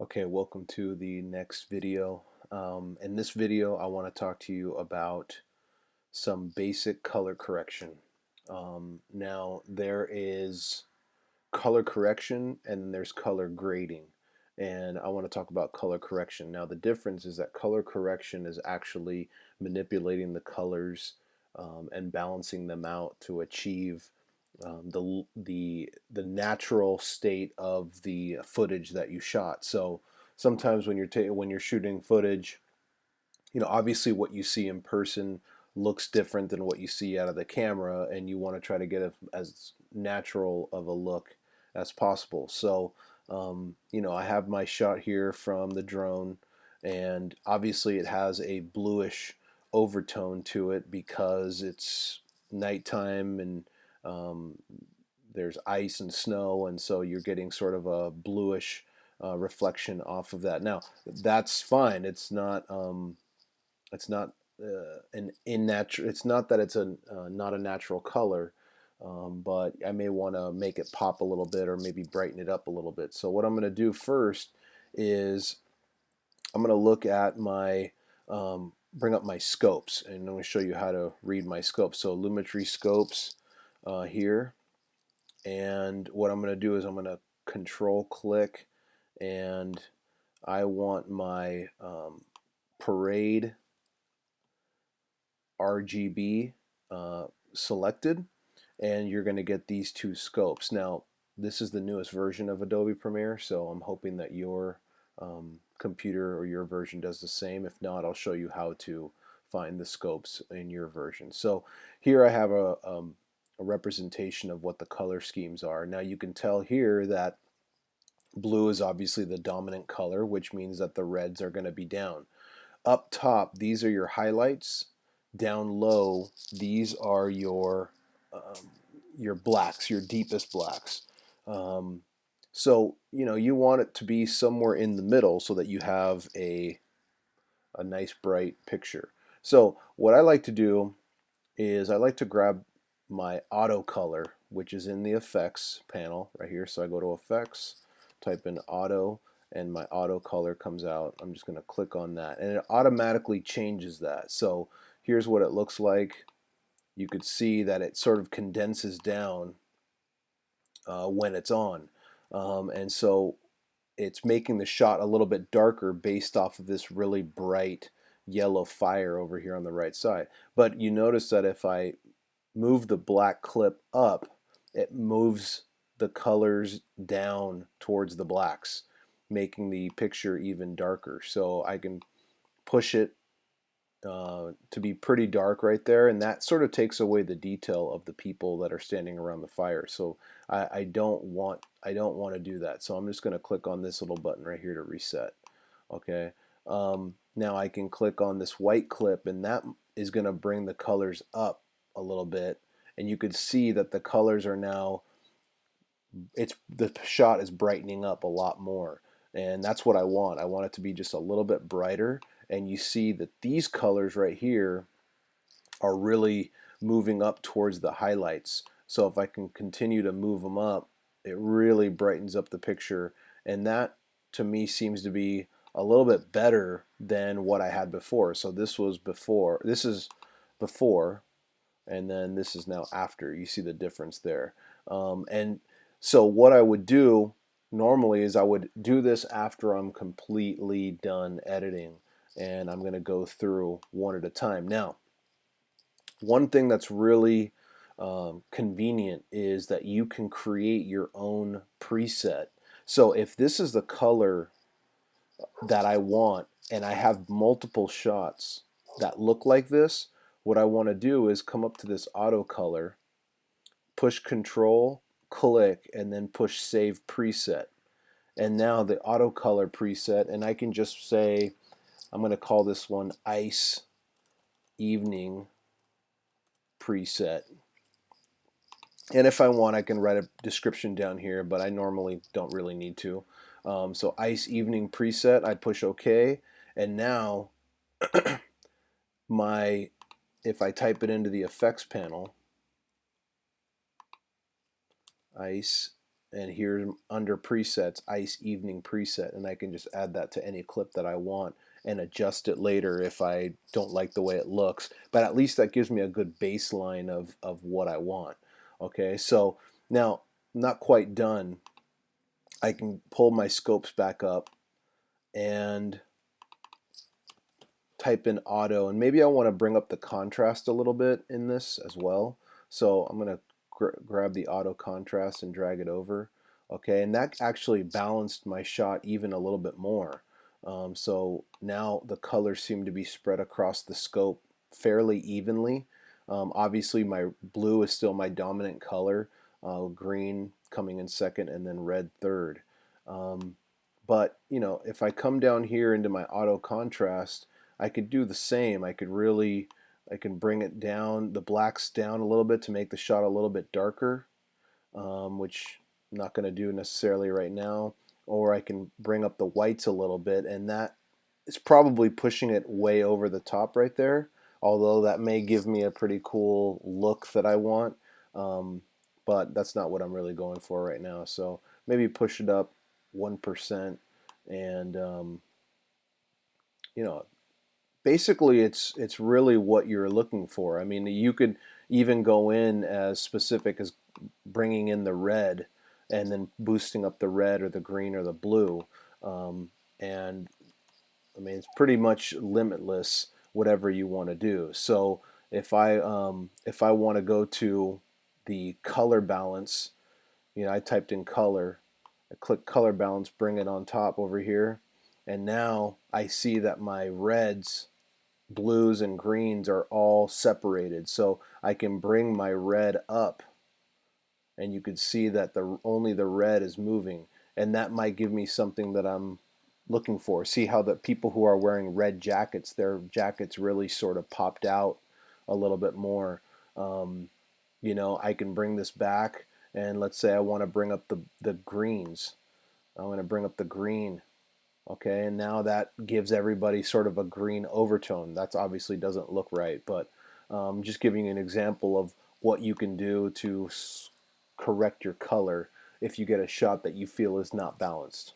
Okay, welcome to the next video. In this video, I want to talk to you about some basic color correction. Now, there is color correction and there's color grading. And I want to talk about color correction. Now, the difference is that color correction is actually manipulating the colors and balancing them out to achieve the natural state of the footage that you shot. So sometimes when you're shooting footage, obviously what you see in person looks different than what you see out of the camera, and you want to try to get as natural of a look as possible. So, I have my shot here from the drone, and obviously it has a bluish overtone to it because it's nighttime and um, there's ice and snow, and so you're getting sort of a bluish reflection off of that. Now, that's fine. It's not an It's not that it's a not a natural color, but I may want to make it pop a little bit or maybe brighten it up a little bit. So what I'm going to do first is I'm going to look at my bring up my scopes, and I'm going to show you how to read my scopes. So Lumetri scopes here, and what I'm going to do is I'm going to control click, and I want my parade RGB selected, and you're going to get these two scopes. Now, this is the newest version of Adobe Premiere, so I'm hoping that your computer or your version does the same. If not, I'll show you how to find the scopes in your version. So here I have a representation of what the color schemes are. Now you can tell here that blue is obviously the dominant color, which means that the reds are going to be down. Up top, these are your highlights. Down low, these are your blacks, your deepest blacks. Um, so you want it to be somewhere in the middle so that you have a nice bright picture. So what I like to do is I like to grab my auto color, which is in the effects panel right here. So I go to effects, type in auto, and my auto color comes out. I'm just going to click on that, and it automatically changes that. So here's what it looks like. You could see that it sort of condenses down when it's on, and so it's making the shot a little bit darker based off of this really bright yellow fire over here on the right side. But you notice that if I move the black clip up, it moves the colors down towards the blacks, making the picture even darker. So I can push it to be pretty dark right there, and that sort of takes away the detail of the people that are standing around the fire. So I don't want to do that. So I'm just going to click on this little button right here to reset. Okay. Now I can click on this white clip, and that is going to bring the colors up a little bit, and you could see that the colors are now the shot is brightening up a lot more, and that's what I want. I want it to be just a little bit brighter, and you see that these colors right here are really moving up towards the highlights. So if I can continue to move them up, it really brightens up the picture, and that to me seems to be a little bit better than what I had before. So this was before, this is before, and then this is now after. You see the difference there. And so what I would do normally is I would do this after I'm completely done editing, and I'm going to go through one at a time. Now, one thing that's really convenient is that you can create your own preset. So if this is the color that I want and I have multiple shots that look like this, what I want to do is come up to this auto color, push control, click, and then push save preset. And now the auto color preset, and I can just say, I'm going to call this one ice evening preset. And if I want, I can write a description down here, but I normally don't really need to. So ice evening preset, I push OK, and now if I type it into the effects panel, ice and here's under presets, ice evening preset, and I can just add that to any clip that I want and adjust it later if I don't like the way it looks. But at least that gives me a good baseline of what I want. Okay, so now not quite done. I can pull my scopes back up and type in auto, and maybe I want to bring up the contrast a little bit in this as well. So I'm going to grab the auto contrast and drag it over. Okay, and that actually balanced my shot even a little bit more. So now the colors seem to be spread across the scope fairly evenly. Obviously my blue is still my dominant color, green coming in second, and then red third. But if I come down here into my auto contrast, I could do the same. I can bring it down, the blacks down a little bit to make the shot a little bit darker, which I'm not going to do necessarily right now. Or I can bring up the whites a little bit, and that is probably pushing it way over the top right there. Although that may give me a pretty cool look that I want, um, but that's not what I'm really going for right now. So maybe push it up 1%, and you know basically it's really what you're looking for. I mean, you could even go in as specific as bringing in the red and then boosting up the red or the green or the blue, and I mean it's pretty much limitless whatever you want to do. So if I want to go to the color balance, I typed in color, I click color balance, bring it on top over here, and now I see that my reds, blues, and greens are all separated. So I can bring my red up, and you could see that only the red is moving, and that might give me something that I'm looking for. See how the people who are wearing red jackets, their jackets really sort of popped out a little bit more. Um, I can bring this back, and let's say I want to bring up the greens. I want to bring up the green. Okay, and now that gives everybody sort of a green overtone. That obviously doesn't look right, but just giving you an example of what you can do to correct your color if you get a shot that you feel is not balanced.